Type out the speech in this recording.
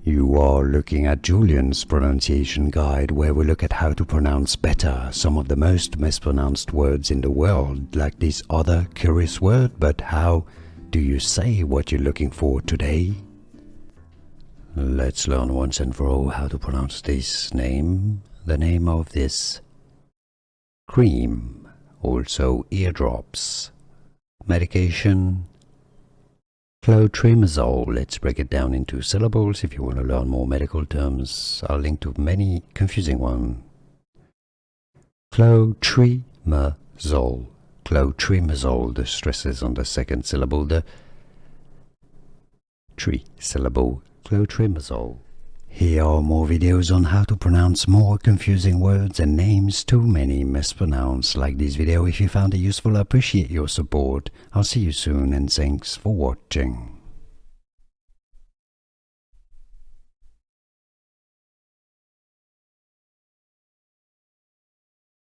You are looking at Julian's pronunciation guide, where we look at how to pronounce better some of the most mispronounced words in the world, like this other curious word. But how do you say what you're looking for today? Let's learn once and for all how to pronounce this name, the name of this cream, also eardrops, medication, Clotrimazole. Let's break it down into syllables. If you want to learn more medical terms, I'll link to many confusing ones. Clotrimazole. Clotrimazole. The stress is on the second syllable, the syllable. Clotrimazole. Here are more videos on how to pronounce more confusing words and names too many mispronounced. Like this video if you found it useful. I appreciate your support. I'll see you soon and thanks for watching.